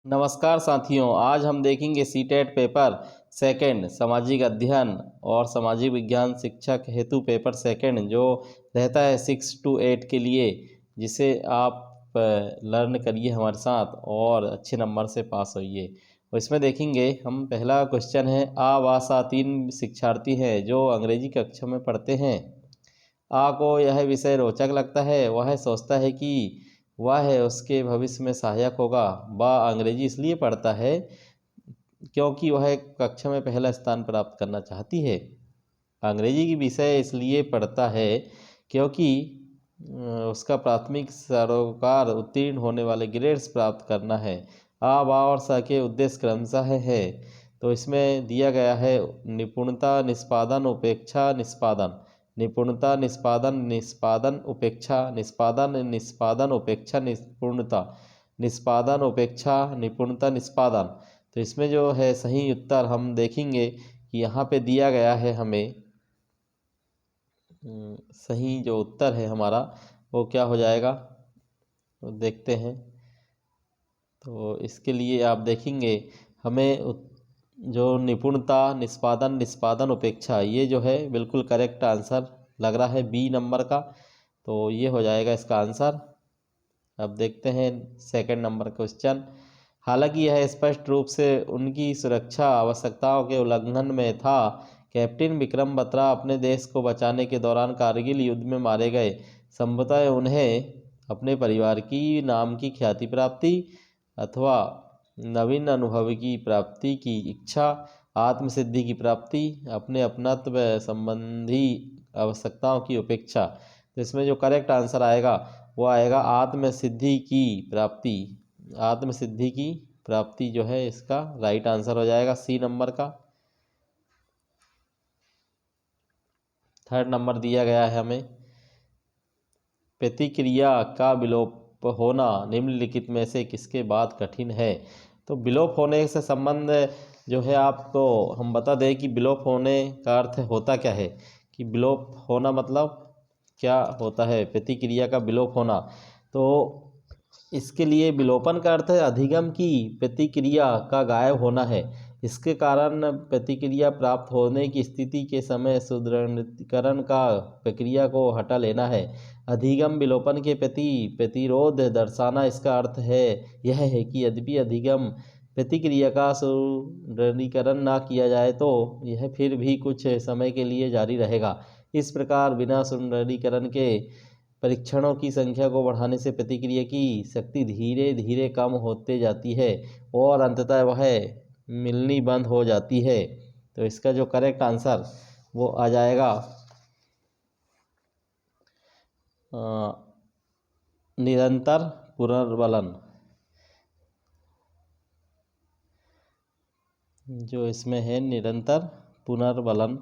नमस्कार साथियों, आज हम देखेंगे सीटेट पेपर सेकंड सामाजिक अध्ययन और सामाजिक विज्ञान शिक्षक हेतु पेपर सेकंड जो रहता है 6 to 8 के लिए, जिसे आप लर्न करिए हमारे साथ और अच्छे नंबर से पास होइए। तो इसमें देखेंगे हम पहला क्वेश्चन है, आ व सा तीन शिक्षार्थी हैं जो अंग्रेजी कक्षा में पढ़ते हैं। आ को यह विषय रोचक लगता है, वह सोचता है कि वह उसके भविष्य में सहायक होगा। ब अंग्रेजी इसलिए पढ़ता है क्योंकि वह कक्षा में पहला स्थान प्राप्त करना चाहती है। अंग्रेजी की विषय इसलिए पढ़ता है क्योंकि उसका प्राथमिक सरोकार उत्तीर्ण होने वाले ग्रेड्स प्राप्त करना है। आ बा और सा के उद्देश्य क्रमशः है। तो इसमें दिया गया है निपुणता निष्पादन उपेक्षा निष्पादन, निपुणता निष्पादन निष्पादन उपेक्षा निष्पादन निष्पादन उपेक्षा निपुणता निष्पादन उपेक्षा निपुणता निष्पादन। तो इसमें जो है सही उत्तर हम देखेंगे कि यहाँ पे दिया गया है हमें सही जो उत्तर है हमारा वो क्या हो जाएगा, तो देखते हैं। तो इसके लिए आप देखेंगे हमें जो निपुणता निष्पादन निष्पादन उपेक्षा, ये जो है बिल्कुल करेक्ट आंसर लग रहा है बी नंबर का। तो ये हो जाएगा इसका आंसर। अब देखते हैं सेकंड नंबर क्वेश्चन। हालांकि यह स्पष्ट रूप से उनकी सुरक्षा आवश्यकताओं के उल्लंघन में था। कैप्टन विक्रम बत्रा अपने देश को बचाने के दौरान कारगिल युद्ध में मारे गए। संभवतः उन्हें अपने परिवार की नाम की ख्याति प्राप्ति अथवा नवीन अनुभव की प्राप्ति की इच्छा, आत्मसिद्धि की प्राप्ति, अपने अपनत्व संबंधी आवश्यकताओं की उपेक्षा। तो इसमें जो करेक्ट आंसर आएगा वो आएगा आत्मसिद्धि की प्राप्ति। आत्मसिद्धि की प्राप्ति जो है इसका राइट आंसर हो जाएगा सी नंबर का। थर्ड नंबर दिया गया है हमें, प्रतिक्रिया का विलोप होना निम्नलिखित में से किसके बाद कठिन है। तो विलोप होने से संबंध जो है आपको हम बता दें कि विलोप होने का अर्थ होता क्या है, कि विलोप होना मतलब क्या होता है, प्रतिक्रिया का विलोप होना। तो इसके लिए विलोपन का अर्थ है अधिगम की प्रतिक्रिया का गायब होना है। इसके कारण प्रतिक्रिया प्राप्त होने की स्थिति के समय सुदृढ़ीकरण का प्रक्रिया को हटा लेना है। अधिगम विलोपन के प्रति प्रतिरोध दर्शाना इसका अर्थ है। यह है कि यद्यपि अधिगम प्रतिक्रिया का सुदृढ़ीकरण ना किया जाए तो यह फिर भी कुछ समय के लिए जारी रहेगा। इस प्रकार बिना सुदृढ़ीकरण के परीक्षणों की संख्या को बढ़ाने से प्रतिक्रिया की शक्ति धीरे धीरे कम होते जाती है और अंततः वह मिलनी बंद हो जाती है। तो इसका जो करेक्ट आंसर वो आ जाएगा निरंतर पुनर्बलन। जो इसमें है निरंतर पुनर्बलन,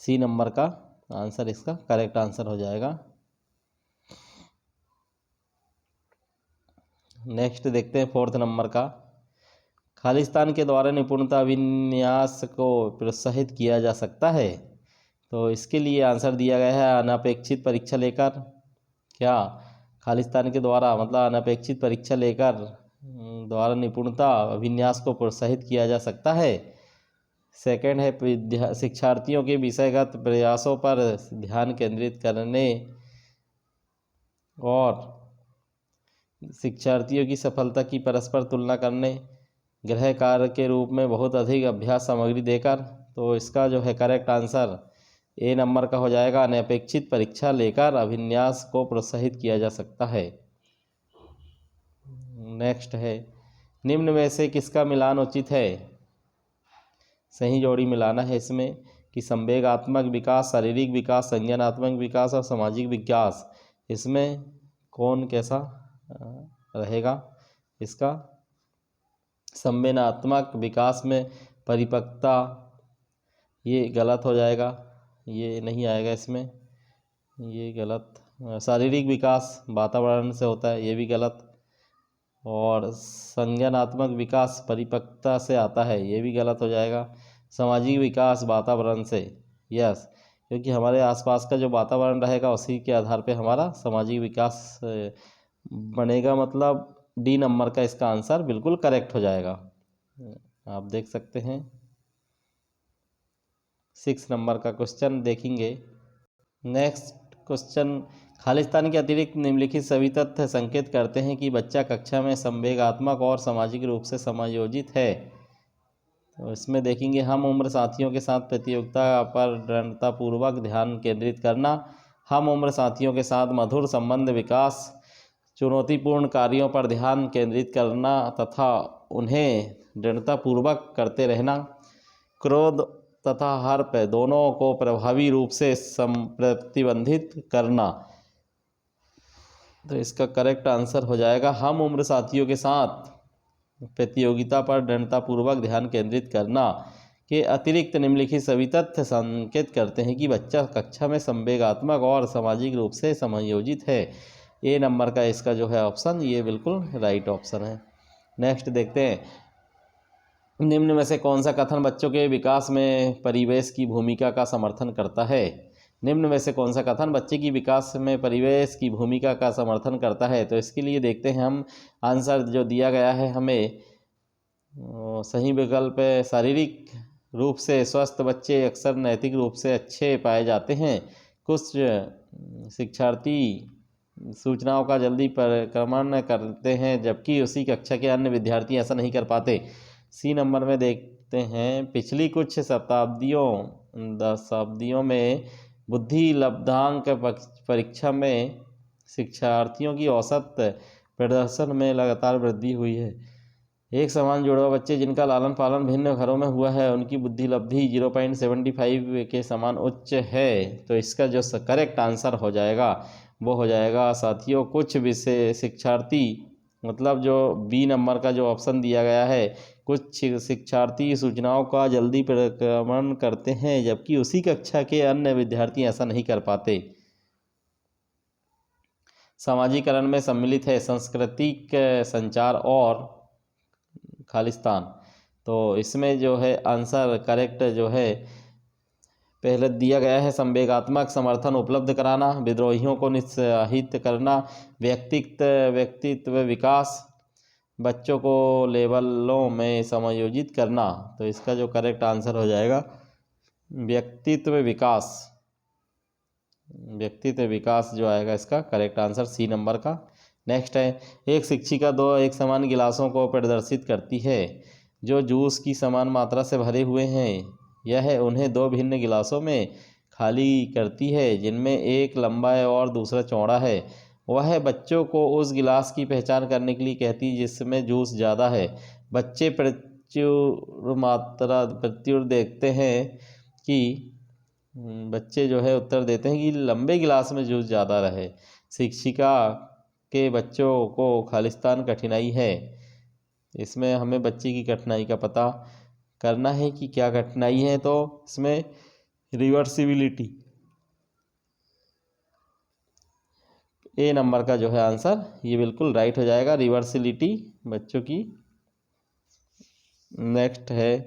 सी नंबर का आंसर इसका करेक्ट आंसर हो जाएगा। नेक्स्ट देखते हैं फोर्थ नंबर का, खालिस्तान के द्वारा निपुणता विन्यास को प्रोत्साहित किया जा सकता है। तो इसके लिए आंसर दिया गया है अनपेक्षित परीक्षा लेकर। क्या खालिस्तान के द्वारा मतलब अनपेक्षित परीक्षा लेकर द्वारा निपुणता विन्यास को प्रोत्साहित किया जा सकता है। सेकंड है शिक्षार्थियों के विषयगत प्रयासों पर ध्यान केंद्रित करने और शिक्षार्थियों की सफलता की परस्पर तुलना करने, गृह कार्य के रूप में बहुत अधिक अभ्यास सामग्री देकर। तो इसका जो है करेक्ट आंसर ए नंबर का हो जाएगा, अनपेक्षित परीक्षा लेकर अभिन्यास को प्रोत्साहित किया जा सकता है। नेक्स्ट है, निम्न में से किसका मिलान उचित है। सही जोड़ी मिलाना है इसमें कि संवेगात्मक विकास, शारीरिक विकास, संज्ञानात्मक विकास और सामाजिक विकास, इसमें कौन कैसा रहेगा। इसका संवेदनात्मक विकास में परिपक्वता, ये गलत हो जाएगा, ये नहीं आएगा इसमें, ये गलत। शारीरिक विकास वातावरण से होता है, ये भी गलत। और संज्ञानात्मक विकास परिपक्वता से आता है, ये भी गलत हो जाएगा। सामाजिक विकास वातावरण से, यस, क्योंकि हमारे आसपास का जो वातावरण रहेगा उसी के आधार पे हमारा सामाजिक विकास बनेगा। मतलब डी नंबर का इसका आंसर बिल्कुल करेक्ट हो जाएगा। आप देख सकते हैं 6 नंबर का क्वेश्चन देखेंगे। नेक्स्ट क्वेश्चन, खालिस्तान के अतिरिक्त निम्नलिखित सभी तथ्य संकेत करते हैं कि बच्चा कक्षा में संवेगात्मक और सामाजिक रूप से समायोजित है। तो इसमें देखेंगे हम उम्र साथियों के साथ प्रतियोगिता पर दृढ़तापूर्वक ध्यान केंद्रित करना, हम उम्र साथियों के साथ मधुर संबंध विकास, चुनौतीपूर्ण कार्यों पर ध्यान केंद्रित करना तथा उन्हें दृढ़तापूर्वक करते रहना, क्रोध तथा हर्प दोनों को प्रभावी रूप से प्रतिबंधित करना। तो इसका करेक्ट आंसर हो जाएगा हम उम्र साथियों के साथ प्रतियोगिता पर दृढ़तापूर्वक ध्यान केंद्रित करना के अतिरिक्त निम्नलिखित सभी तथ्य संकेत करते हैं कि बच्चा कक्षा में संवेगात्मक और सामाजिक रूप से समायोजित है। ए नंबर का इसका जो है ऑप्शन, ये बिल्कुल राइट ऑप्शन है। नेक्स्ट देखते हैं, निम्न में से कौन सा कथन बच्चों के विकास में परिवेश की भूमिका का समर्थन करता है। निम्न में से कौन सा कथन बच्चे की विकास में परिवेश की भूमिका का समर्थन करता है। तो इसके लिए देखते हैं हम आंसर जो दिया गया है हमें, सही विकल्प है शारीरिक रूप से स्वस्थ बच्चे अक्सर नैतिक रूप से अच्छे पाए जाते हैं। कुछ शिक्षार्थी सूचनाओं का जल्दी परिक्रमण करते हैं जबकि उसी कक्षा के अन्य विद्यार्थी ऐसा नहीं कर पाते। सी नंबर में देखते हैं, पिछली कुछ दशाब्दियों में बुद्धि लब्धांक परीक्षा में शिक्षार्थियों की औसत प्रदर्शन में लगातार वृद्धि हुई है। एक समान जुड़वा बच्चे जिनका लालन पालन भिन्न घरों में हुआ है उनकी बुद्धि लब्धि 0.75 के समान उच्च है। तो इसका जो करेक्ट आंसर हो जाएगा वो हो जाएगा साथियों, कुछ विषय शिक्षार्थी, मतलब जो बी नंबर का जो ऑप्शन दिया गया है, कुछ शिक्षार्थी सूचनाओं का जल्दी परिक्रमण करते हैं जबकि उसी कक्षा के अन्य विद्यार्थी ऐसा नहीं कर पाते। सामाजिकरण में सम्मिलित है सांस्कृतिक संचार और खालिस्तान। तो इसमें जो है आंसर करेक्ट जो है पहले दिया गया है, संवेगात्मक समर्थन उपलब्ध कराना, विद्रोहियों को निरुत्साहित करना, व्यक्तित्व विकास, बच्चों को लेवलों में समायोजित करना। तो इसका जो करेक्ट आंसर हो जाएगा व्यक्तित्व विकास जो आएगा इसका करेक्ट आंसर सी नंबर का। नेक्स्ट है, एक शिक्षिका दो एक समान गिलासों को प्रदर्शित करती है जो जूस की समान मात्रा से भरे हुए हैं। यह उन्हें दो भिन्न गिलासों में खाली करती है जिनमें एक लंबा है और दूसरा चौड़ा है। वह बच्चों को उस गिलास की पहचान करने के लिए कहती है जिसमें जूस ज़्यादा है। बच्चे प्रत्युर देखते हैं कि बच्चे जो है उत्तर देते हैं कि लंबे गिलास में जूस ज़्यादा रहे। शिक्षिका के बच्चों को खालिस्तान कठिनाई है। इसमें हमें बच्चे की कठिनाई का पता करना है कि क्या कठिनाई है। तो इसमें रिवर्सिबिलिटी, ए नंबर का जो है आंसर ये बिल्कुल राइट हो जाएगा, रिवर्सिबिलिटी बच्चों की। नेक्स्ट है,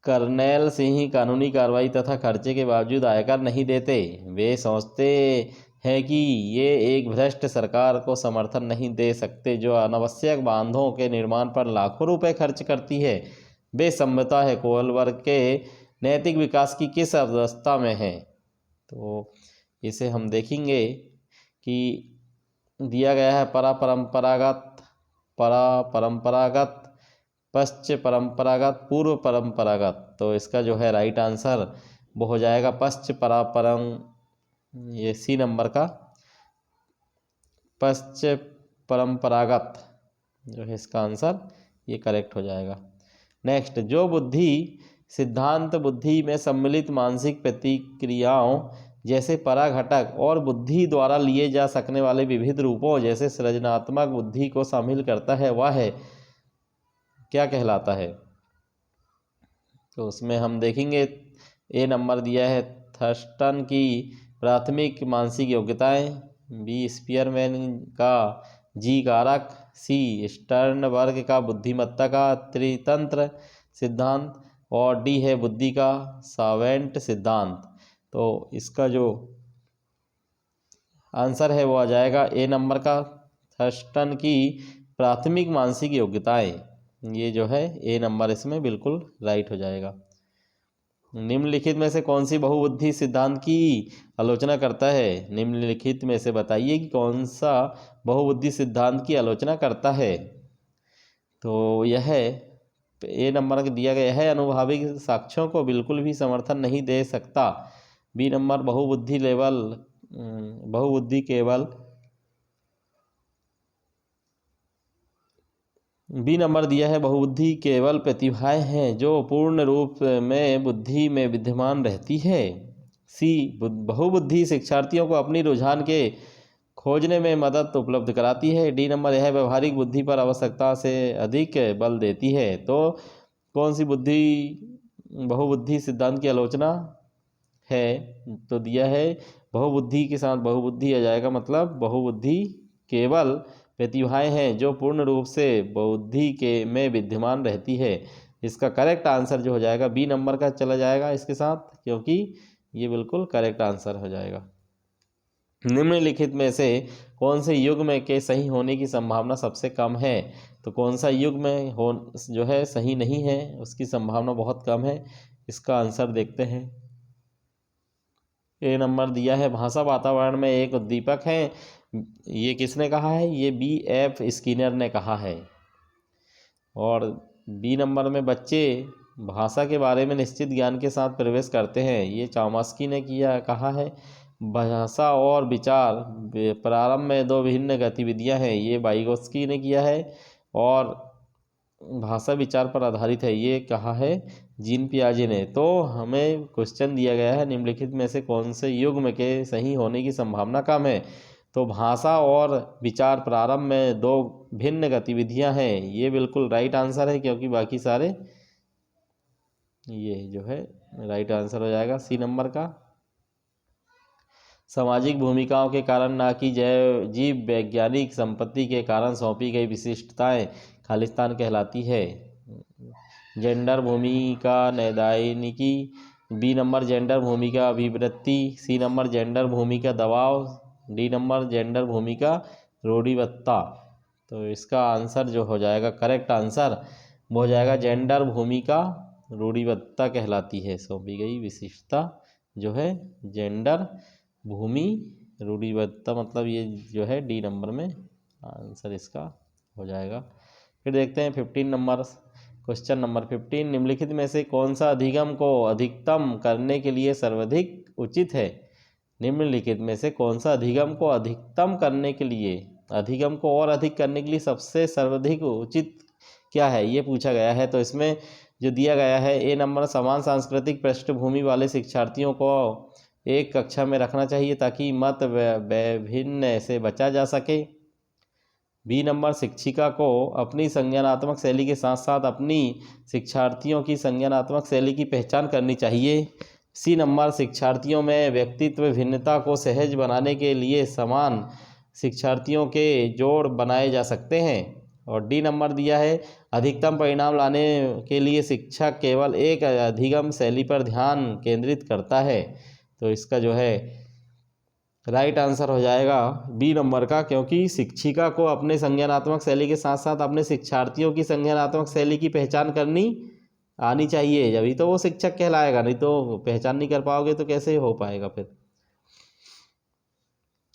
कर्नैल सिंह कानूनी कार्रवाई तथा खर्चे के बावजूद आयकर नहीं देते। वे सोचते हैं कि ये एक भ्रष्ट सरकार को समर्थन नहीं दे सकते जो अनावश्यक बांधों के निर्माण पर लाखों रुपए खर्च करती है। वे संभवतः है कोल वर्ग के नैतिक विकास की किस अवस्था में है। तो इसे हम देखेंगे कि दिया गया है परंपरागत, पश्च परंपरागत, पूर्व परंपरागत। तो इसका जो है राइट आंसर वो हो जाएगा पश्च ये सी नंबर का पश्च परंपरागत जो है इसका आंसर ये करेक्ट हो जाएगा। नेक्स्ट, जो बुद्धि सिद्धांत बुद्धि में सम्मिलित मानसिक प्रतिक्रियाओं जैसे पराघटक और बुद्धि द्वारा लिए जा सकने वाले विविध रूपों जैसे सृजनात्मक बुद्धि को शामिल करता है वह है क्या कहलाता है। तो उसमें हम देखेंगे ए नंबर दिया है थर्स्टन की प्राथमिक मानसिक योग्यताएं, बी स्पीयरमैन का जी कारक, सी स्टर्नबर्ग का बुद्धिमत्ता का त्रितंत्र सिद्धांत और डी है बुद्धि का सावेंट सिद्धांत। तो इसका जो आंसर है वो आ जाएगा ए नंबर का थर्स्टन की प्राथमिक मानसिक योग्यताएं, ये जो है ए नंबर इसमें बिल्कुल राइट हो जाएगा। निम्नलिखित में से कौन सी बहुबुद्धि सिद्धांत की आलोचना करता है? निम्नलिखित में से बताइए कि कौन सा बहुबुद्धि सिद्धांत की आलोचना करता है। तो यह ए नंबर का दिया गया है, अनुभाविक साक्ष्यों को बिल्कुल भी समर्थन नहीं दे सकता। बी नंबर बहुबुद्धि केवल बी नंबर दिया है, बहुबुद्धि केवल प्रतिभाएं हैं जो पूर्ण रूप में बुद्धि में विद्यमान रहती है। सी बहुबुद्धि शिक्षार्थियों को अपनी रुझान के खोजने में मदद उपलब्ध कराती है। डी नंबर यह व्यवहारिक बुद्धि पर आवश्यकता से अधिक बल देती है। तो कौन सी बहुबुद्धि सिद्धांत की आलोचना है? तो दिया है बहुबुद्धि के साथ बहुबुद्धि आ जाएगा, मतलब बहुबुद्धि केवल प्रतिभाएं हैं जो पूर्ण रूप से बुद्धि के में विद्यमान रहती है। इसका करेक्ट आंसर जो हो जाएगा बी नंबर का चला जाएगा इसके साथ, क्योंकि ये बिल्कुल करेक्ट आंसर हो जाएगा। निम्नलिखित में से कौन से युग्म के सही होने की संभावना सबसे कम है? तो कौन सा युग्म हो जो है सही नहीं है, उसकी संभावना बहुत कम है। इसका आंसर देखते हैं। ए नंबर दिया है, भाषा वातावरण में एक उद्दीपक है। ये किसने कहा है? ये B.F. स्किनर ने कहा है। और बी नंबर में बच्चे भाषा के बारे में निश्चित ज्ञान के साथ प्रवेश करते हैं, ये चॉम्स्की ने कहा है। भाषा और विचार प्रारंभ में दो भिन्न गतिविधियां हैं, ये वाइगोत्स्की ने किया है। और भाषा विचार पर आधारित है, ये कहा है जीन पियाजे ने। तो हमें क्वेश्चन दिया गया है, निम्नलिखित में से कौन से युग्म के सही होने की संभावना कम है? तो भाषा और विचार प्रारंभ में दो भिन्न गतिविधियां हैं, ये बिल्कुल राइट आंसर है, क्योंकि बाकी सारे ये जो है राइट आंसर हो जाएगा सी नंबर का। सामाजिक भूमिकाओं के कारण ना कि जीव वैज्ञानिक संपत्ति के कारण सौंपी गई विशिष्टताएं खालिस्तान कहलाती है। जेंडर भूमिका नैदानिकी, बी नंबर जेंडर भूमिका अभिवृत्ति, सी नंबर जेंडर भूमिका दबाव, डी नंबर जेंडर भूमिका रूढ़िवत्ता। तो इसका आंसर जो हो जाएगा करेक्ट आंसर वो हो जाएगा जेंडर भूमिका रूढ़िवत्ता कहलाती है। सौंपी गई विशिष्टता जो है जेंडर भूमि रूढ़िवत्ता, मतलब ये जो है डी नंबर में आंसर इसका हो जाएगा। फिर देखते हैं 15 नंबर क्वेश्चन नंबर 15, निम्नलिखित में से कौन सा अधिगम को अधिकतम करने के लिए सर्वाधिक उचित है? निम्नलिखित में से कौन सा अधिगम को अधिकतम करने के लिए, अधिगम को और अधिक करने के लिए सबसे सर्वाधिक उचित क्या है, ये पूछा गया है। तो इसमें जो दिया गया है ए नंबर, समान सांस्कृतिक पृष्ठभूमि वाले शिक्षार्थियों को एक कक्षा में रखना चाहिए ताकि मत वैभिन्न से बचा जा सके। बी नंबर, शिक्षिका को अपनी संज्ञानात्मक शैली के साथ साथ अपनी शिक्षार्थियों की संज्ञानात्मक शैली की पहचान करनी चाहिए। सी नंबर, शिक्षार्थियों में व्यक्तित्व भिन्नता को सहज बनाने के लिए समान शिक्षार्थियों के जोड़ बनाए जा सकते हैं। और डी नंबर दिया है, अधिकतम परिणाम लाने के लिए शिक्षक केवल एक अधिगम शैली पर ध्यान केंद्रित करता है। तो इसका जो है राइट आंसर हो जाएगा बी नंबर का, क्योंकि शिक्षिका को अपने संज्ञानात्मक शैली के साथ साथ अपने शिक्षार्थियों की संज्ञानात्मक शैली की पहचान करनी आनी चाहिए, जभी तो वो शिक्षक कहलाएगा, नहीं तो पहचान नहीं कर पाओगे तो कैसे हो पाएगा। फिर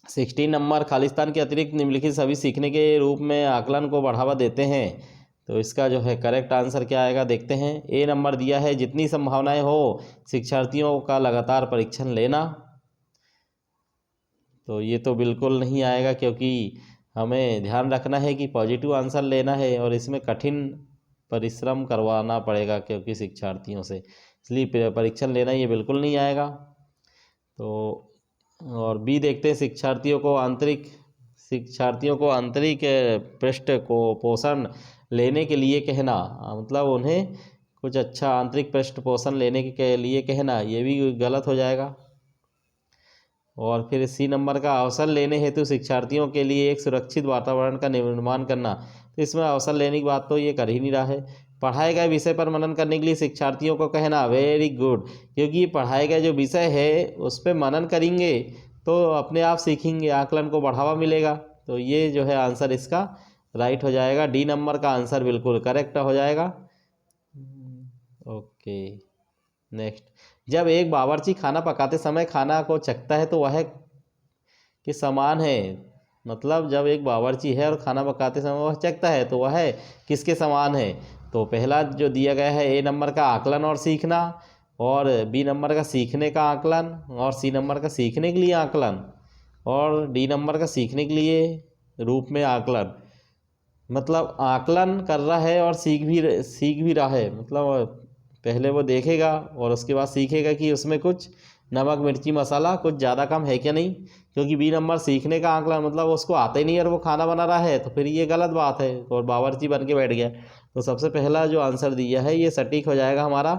16 नंबर, खालिस्तान के अतिरिक्त निम्नलिखित सभी सीखने के रूप में आकलन को बढ़ावा देते हैं। तो इसका जो है करेक्ट आंसर क्या आएगा देखते हैं। ए नंबर दिया है, जितनी संभावनाएं हो शिक्षार्थियों का लगातार परीक्षण लेना। तो ये तो बिल्कुल नहीं आएगा, क्योंकि हमें ध्यान रखना है कि पॉजिटिव आंसर लेना है और इसमें कठिन परिश्रम करवाना पड़ेगा क्योंकि शिक्षार्थियों से, इसलिए परीक्षण लेना ये बिल्कुल नहीं आएगा। तो और बी देखते हैं, शिक्षार्थियों को आंतरिक पृष्ठ को पोषण लेने के लिए कहना, मतलब उन्हें कुछ अच्छा आंतरिक पृष्ठ पोषण लेने के लिए कहना, ये भी गलत हो जाएगा। और फिर सी नंबर का, अवसर लेने हेतु शिक्षार्थियों के लिए एक सुरक्षित वातावरण का निर्माण करना। तो इसमें अवसर लेने की बात तो ये कर ही नहीं रहा है। पढ़ाए गए विषय पर मनन करने के लिए शिक्षार्थियों को कहना, वेरी गुड, क्योंकि ये पढ़ाए गए जो विषय है उस पर मनन करेंगे तो अपने आप सीखेंगे, आकलन को बढ़ावा मिलेगा। तो ये जो है आंसर इसका राइट हो जाएगा। डी नंबर का आंसर बिल्कुल करेक्ट हो जाएगा। Okay, next. जब एक बावर्ची खाना पकाते समय खाना को चखता है तो वह किस समान है? मतलब जब एक बावर्ची है और खाना पकाते समय वह चखता है तो वह किसके समान है? तो पहला जो दिया गया है, ए नंबर का आकलन और सीखना, और बी नंबर का सीखने का आकलन, और सी नंबर का सीखने के लिए आकलन, और डी नंबर का सीखने के लिए रूप में आकलन। मतलब आकलन कर रहा है और सीख भी रहा है। मतलब पहले वो देखेगा और उसके बाद सीखेगा कि उसमें कुछ नमक मिर्ची मसाला कुछ ज़्यादा कम है क्या नहीं। क्योंकि बी नंबर सीखने का आकलन मतलब उसको आता ही नहीं और वो खाना बना रहा है, तो फिर ये गलत बात है और बावर्ची बन के बैठ गया। तो सबसे पहला जो आंसर दिया है ये सटीक हो जाएगा हमारा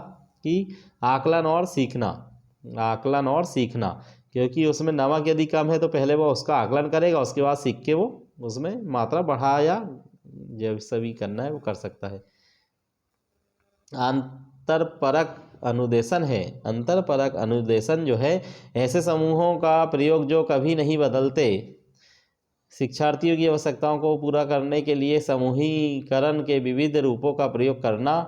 कि आकलन और सीखना। आकलन और सीखना, क्योंकि उसमें नमक यदि कम है तो पहले वो उसका आकलन करेगा, उसके बाद सीख के वो उसमें मात्रा बढ़ा या जो सभी करना है वो कर सकता है। अंतरपरक अनुदेशन है। अंतरपरक अनुदेशन जो है ऐसे समूहों का प्रयोग जो कभी नहीं बदलते। शिक्षार्थियों की आवश्यकताओं को पूरा करने के लिए समूहीकरण के विविध रूपों का प्रयोग करना।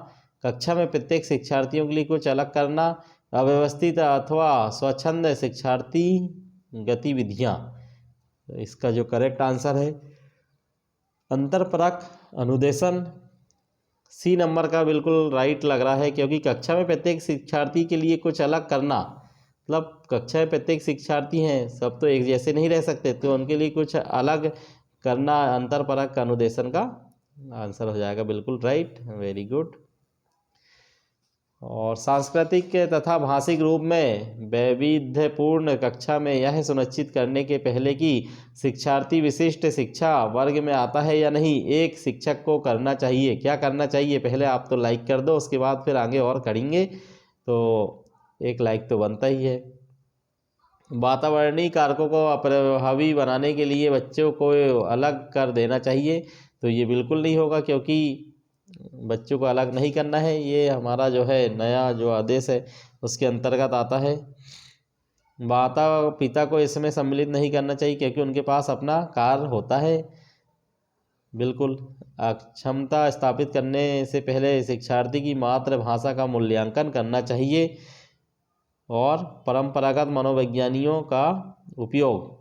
कक्षा में प्रत्येक शिक्षार्थियों के लिए कुछ अलग करना। अव्यवस्थित अथवा स्वच्छंद शिक्षार्थी गतिविधियाँ। इसका जो करेक्ट आंसर है अंतरपरक अनुदेशन, सी नंबर का बिल्कुल राइट लग रहा है। क्योंकि कक्षा में प्रत्येक शिक्षार्थी के लिए कुछ अलग करना, मतलब कक्षा में प्रत्येक शिक्षार्थी हैं, सब तो एक जैसे नहीं रह सकते, तो उनके लिए कुछ अलग करना अंतरपरक अनुदेशन का आंसर हो जाएगा। बिल्कुल राइट, वेरी गुड। और सांस्कृतिक तथा भाषिक रूप में वैविध्यपूर्ण कक्षा में यह सुनिश्चित करने के पहले कि शिक्षार्थी विशिष्ट शिक्षा वर्ग में आता है या नहीं, एक शिक्षक को करना चाहिए। क्या करना चाहिए? पहले आप तो लाइक कर दो, उसके बाद फिर आगे और करेंगे, तो एक लाइक तो बनता ही है। वातावरणीय कारकों को अप्रभावी बनाने के लिए बच्चों को अलग कर देना चाहिए। तो ये बिल्कुल नहीं होगा, क्योंकि बच्चों को अलग नहीं करना है। ये हमारा जो है नया जो आदेश है उसके अंतर्गत आता है। माता पिता को इसमें सम्मिलित नहीं करना चाहिए, क्योंकि उनके पास अपना कार्य होता है। बिल्कुल। अक्षमता स्थापित करने से पहले शिक्षार्थी की मातृभाषा का मूल्यांकन करना चाहिए। और परंपरागत मनोविज्ञानियों का उपयोग,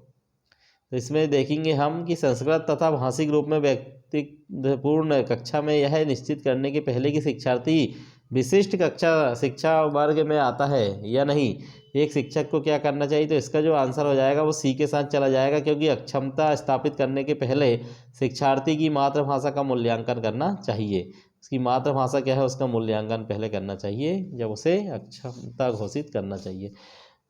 तो इसमें देखेंगे हम कि संस्कृत तथा भाषिक रूप में व्यक्तिपूर्ण कक्षा में यह निश्चित करने के पहले कि शिक्षार्थी विशिष्ट कक्षा शिक्षा वर्ग में आता है या नहीं, एक शिक्षक को क्या करना चाहिए। तो इसका जो आंसर हो जाएगा वो सी के साथ चला जाएगा, क्योंकि अक्षमता स्थापित करने के पहले शिक्षार्थी की मातृभाषा का मूल्यांकन करना चाहिए। उसकी मातृभाषा क्या है उसका मूल्यांकन पहले करना चाहिए, जब उसे अक्षमता घोषित करना चाहिए।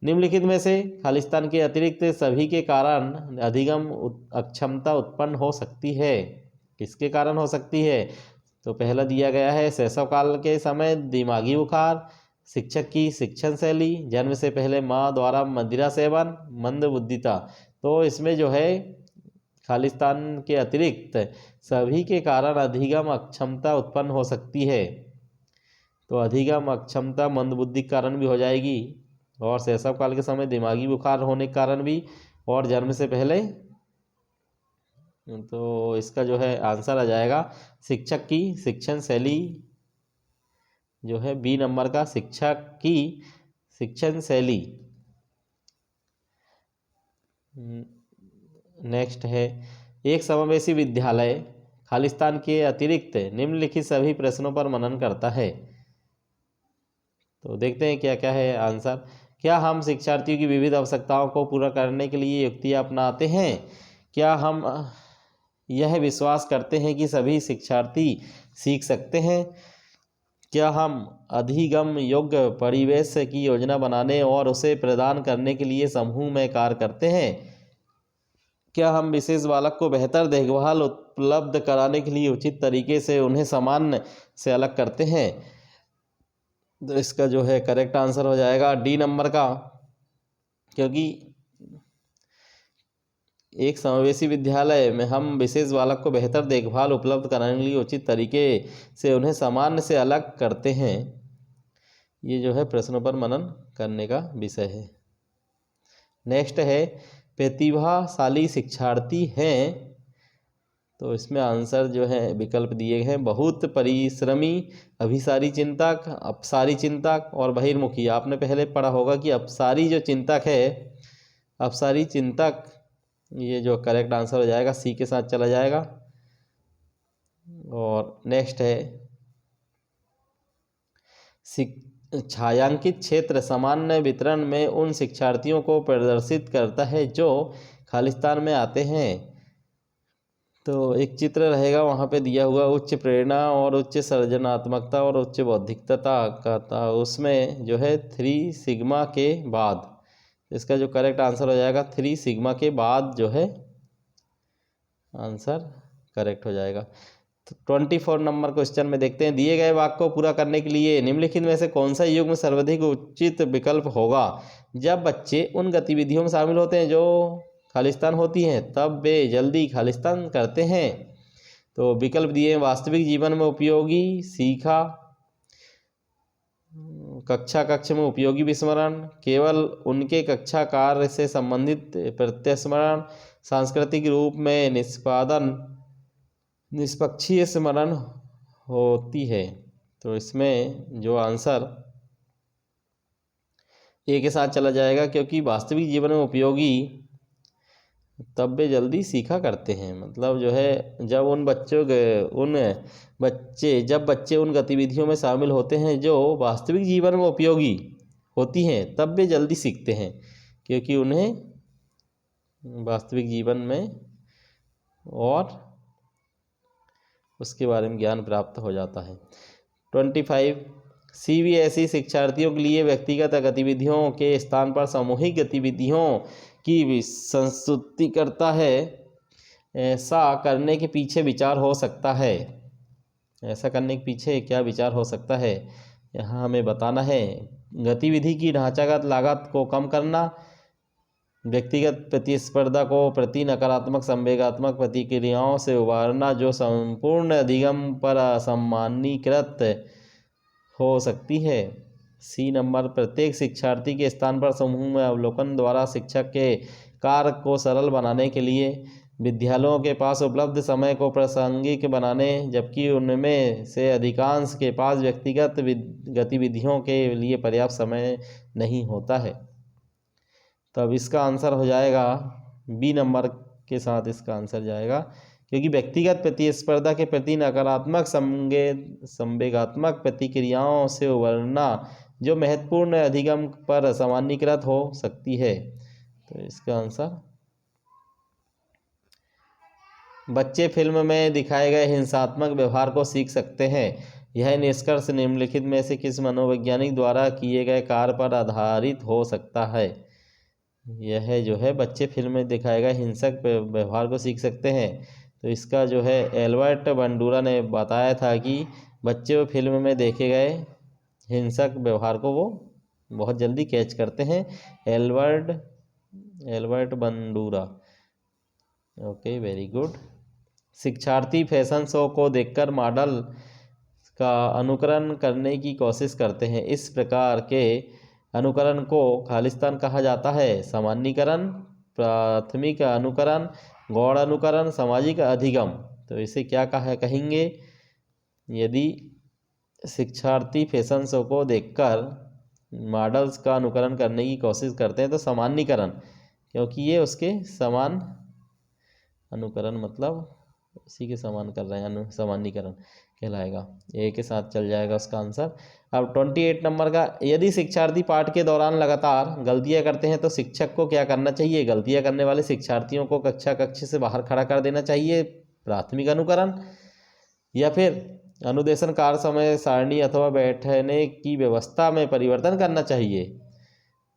निम्नलिखित में से खालिस्तान के अतिरिक्त सभी के कारण अधिगम अक्षमता उत्पन्न हो सकती है। किसके कारण हो सकती है? तो पहला दिया गया है शैशव काल के समय दिमागी बुखार, शिक्षक की शिक्षण शैली, जन्म से पहले माँ द्वारा मदिरा सेवन, मंदबुद्धिता। तो इसमें जो है खालिस्तान के अतिरिक्त सभी के कारण अधिगम अक्षमता उत्पन्न हो सकती है। तो अधिगम अक्षमता मंदबुद्धि के कारण भी हो जाएगी, और शैशव काल के समय दिमागी बुखार होने के कारण भी, और जन्म से पहले। तो इसका जो है आंसर आ जाएगा शिक्षक की शिक्षण शैली, जो है बी नंबर का शिक्षक की शिक्षण शैली। नेक्स्ट है एक समावेशी विद्यालय खालिस्तान के अतिरिक्त निम्नलिखित सभी प्रश्नों पर मनन करता है। तो देखते हैं क्या क्या है आंसर। क्या हम शिक्षार्थियों की विविध आवश्यकताओं को पूरा करने के लिए युक्तियाँ अपनाते हैं? क्या हम यह विश्वास करते हैं कि सभी शिक्षार्थी सीख सकते हैं? क्या हम अधिगम योग्य परिवेश की योजना बनाने और उसे प्रदान करने के लिए समूह में कार्य करते हैं? क्या हम विशेष बालक को बेहतर देखभाल उपलब्ध कराने के लिए उचित तरीके से उन्हें सामान्य से अलग करते हैं? तो इसका जो है करेक्ट आंसर हो जाएगा डी नंबर का, क्योंकि एक समावेशी विद्यालय में हम विशेष बालक को बेहतर देखभाल उपलब्ध कराने के लिए उचित तरीके से उन्हें सामान्य से अलग करते हैं। ये जो है प्रश्नों पर मनन करने का विषय है। नेक्स्ट है प्रतिभाशाली शिक्षार्थी हैं तो इसमें आंसर जो है विकल्प दिए गए हैं, बहुत परिश्रमी, अभिसारी चिंतक, अपसारी चिंतक और बहिर्मुखी। आपने पहले पढ़ा होगा कि अपसारी जो चिंतक है, अपसारी चिंतक, ये जो करेक्ट आंसर हो जाएगा सी के साथ चला जाएगा। और नेक्स्ट है छायांकित क्षेत्र सामान्य वितरण में उन शिक्षार्थियों को प्रदर्शित करता है जो खालिस्तान में आते हैं। तो एक चित्र रहेगा वहाँ पे दिया हुआ उच्च प्रेरणा और उच्च सृजनात्मकता और उच्च बौद्धिकता का था, उसमें जो है 3 सिग्मा के बाद, इसका जो करेक्ट आंसर हो जाएगा 3 सिग्मा के बाद जो है आंसर करेक्ट हो जाएगा। तो 24 नंबर क्वेश्चन में देखते हैं, दिए गए वाक्य को पूरा करने के लिए निम्नलिखित में से कौन सा युग्म सर्वाधिक उचित विकल्प होगा। जब बच्चे उन गतिविधियों में शामिल होते हैं जो खालिस्तान होती हैं तब वे जल्दी खालिस्तान करते हैं। तो विकल्प दिए हैं, वास्तविक जीवन में उपयोगी सीखा, कक्ष में उपयोगी विस्मरण, केवल उनके कक्षा कार्य से संबंधित प्रत्यस्मरण, सांस्कृतिक रूप में निष्पक्षीय स्मरण होती है। तो इसमें जो आंसर ए के साथ चला जाएगा, क्योंकि वास्तविक जीवन में उपयोगी तब वे जल्दी सीखा करते हैं। मतलब जो है जब जब बच्चे उन गतिविधियों में शामिल होते हैं जो वास्तविक जीवन में उपयोगी होती हैं तब वे जल्दी सीखते हैं, क्योंकि उन्हें वास्तविक जीवन में और उसके बारे में ज्ञान प्राप्त हो जाता है। 25 CBSE शिक्षार्थियों के लिए व्यक्तिगत गतिविधियों के स्थान पर सामूहिक गतिविधियों की संस्तुति करता है। ऐसा करने के पीछे विचार हो सकता है, ऐसा करने के पीछे क्या विचार हो सकता है यहाँ हमें बताना है। गतिविधि की ढांचागत लागत को कम करना, व्यक्तिगत प्रतिस्पर्धा को प्रति नकारात्मक संवेगात्मक प्रतिक्रियाओं से उबारना जो संपूर्ण अधिगम पर असम्मानीकृत हो सकती है। सी नंबर, प्रत्येक शिक्षार्थी के स्थान पर समूह में अवलोकन द्वारा शिक्षक के कार्य को सरल बनाने के लिए विद्यालयों के पास उपलब्ध समय को प्रासंगिक बनाने, जबकि उनमें से अधिकांश के पास व्यक्तिगत गतिविधियों के लिए पर्याप्त समय नहीं होता है। तब इसका आंसर हो जाएगा बी नंबर के साथ इसका आंसर जाएगा, क्योंकि व्यक्तिगत प्रतिस्पर्धा के प्रति नकारात्मक संवेगात्मक प्रतिक्रियाओं से उबरना जो महत्वपूर्ण अधिगम पर सामान्यीकृत हो सकती है। तो इसका आंसर, बच्चे फिल्म में दिखाए गए हिंसात्मक व्यवहार को सीख सकते हैं। यह निष्कर्ष निम्नलिखित में से किस मनोवैज्ञानिक द्वारा किए गए कार्य पर आधारित हो सकता है। यह जो है बच्चे फिल्म में दिखाए गए हिंसक व्यवहार को सीख सकते हैं। तो इसका जो है एल्बर्ट बंडूरा ने बताया था कि बच्चे वो फिल्म में देखे गए हिंसक व्यवहार को वो बहुत जल्दी कैच करते हैं। Albert Bandura. Okay, very good. शिक्षार्थी फैशन शो को देखकर मॉडल का अनुकरण करने की कोशिश करते हैं। इस प्रकार के अनुकरण को खालिस्तान कहा जाता है। सामान्यीकरण, प्राथमिक अनुकरण, गौण अनुकरण, सामाजिक अधिगम। तो इसे क्या कहेंगे? यदि शिक्षार्थी फैशन शो को देखकर मॉडल्स का अनुकरण करने की कोशिश करते हैं तो सामान्यीकरण, क्योंकि ये उसके समान, अनुकरण मतलब उसी के समान कर रहे हैं, सामान्यीकरण कहलाएगा। ए के साथ चल जाएगा उसका आंसर। अब 28 नंबर का, यदि शिक्षार्थी पाठ के दौरान लगातार गलतियां करते हैं तो शिक्षक को क्या करना चाहिए? गलतियां करने वाले शिक्षार्थियों को कक्ष से बाहर खड़ा कर देना चाहिए, प्राथमिक अनुकरण, या फिर अनुदेशन कार्य समय सारणी अथवा बैठने की व्यवस्था में परिवर्तन करना चाहिए,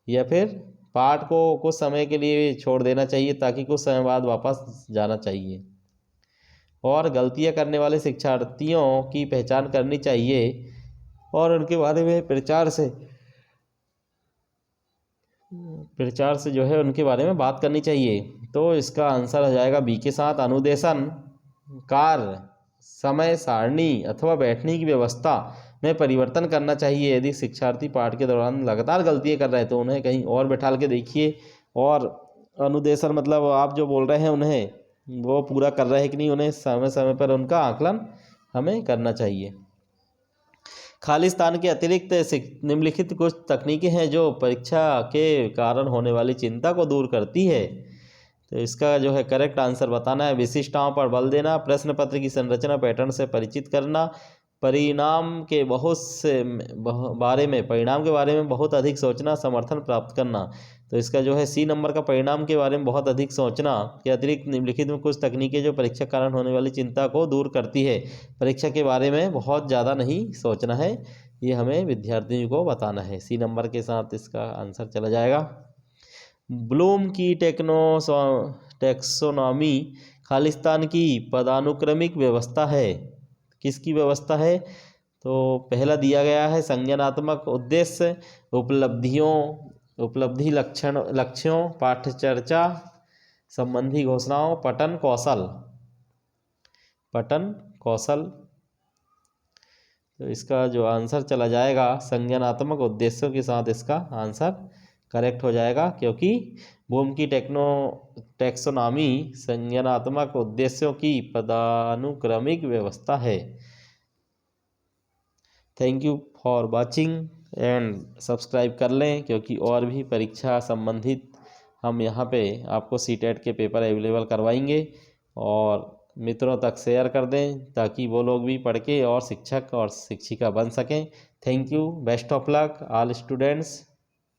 या फिर पाठ को कुछ समय के लिए छोड़ देना चाहिए ताकि कुछ समय बाद वापस जाना चाहिए। और गलतियां करने वाले शिक्षार्थियों की पहचान करनी चाहिए और उनके बारे में प्रचार से जो है उनके बारे में बात करनी चाहिए। तो इसका आंसर हो जाएगा बी के साथ, अनुदेशन कार्य समय सारणी अथवा बैठने की व्यवस्था में परिवर्तन करना चाहिए। यदि शिक्षार्थी पाठ के दौरान लगातार गलतियां कर रहे हैं तो उन्हें कहीं और बैठा के देखिए। और अनुदेशन मतलब आप जो बोल रहे हैं उन्हें वो पूरा कर रहे हैं कि नहीं, उन्हें समय समय पर उनका आकलन हमें करना चाहिए। खालिस्तान के अतिरिक्त निम्नलिखित कुछ तकनीकें हैं जो परीक्षा के कारण होने वाली चिंता को दूर करती है। तो इसका जो है करेक्ट आंसर बताना है। विशिष्टताओं पर बल देना, प्रश्न पत्र की संरचना पैटर्न से परिचित करना, परिणाम के परिणाम के बारे में बहुत अधिक सोचना, समर्थन प्राप्त करना। तो इसका जो है सी नंबर का परिणाम के बारे में बहुत अधिक सोचना के अतिरिक्त निम्नलिखित में कुछ तकनीकें जो परीक्षा के कारण होने वाली चिंता को दूर करती है। परीक्षा के बारे में बहुत ज़्यादा नहीं सोचना है, ये हमें विद्यार्थियों को बताना है। सी नंबर के साथ इसका आंसर चला जाएगा। ब्लूम की टेक्सोनॉमी खालिस्तान की पदानुक्रमिक व्यवस्था है। किसकी व्यवस्था है? तो पहला दिया गया है संज्ञानात्मक उद्देश्य, उपलब्धि लक्ष्यों, पाठ्यचर्चा संबंधी घोषणाओं, पठन कौशल। तो इसका जो आंसर चला जाएगा संज्ञानात्मक उद्देश्यों के साथ इसका आंसर करेक्ट हो जाएगा, क्योंकि ब्लूम की टेक्सोनॉमी संज्ञानात्मक उद्देश्यों की पदानुक्रमिक व्यवस्था है। Thank you for watching and subscribe कर लें, क्योंकि और भी परीक्षा संबंधित हम यहाँ पे आपको सीटेट के पेपर अवेलेबल करवाएंगे, और मित्रों तक शेयर कर दें ताकि वो लोग भी पढ़ के और शिक्षक और शिक्षिका बन सकें। Thank you, best of luck all students.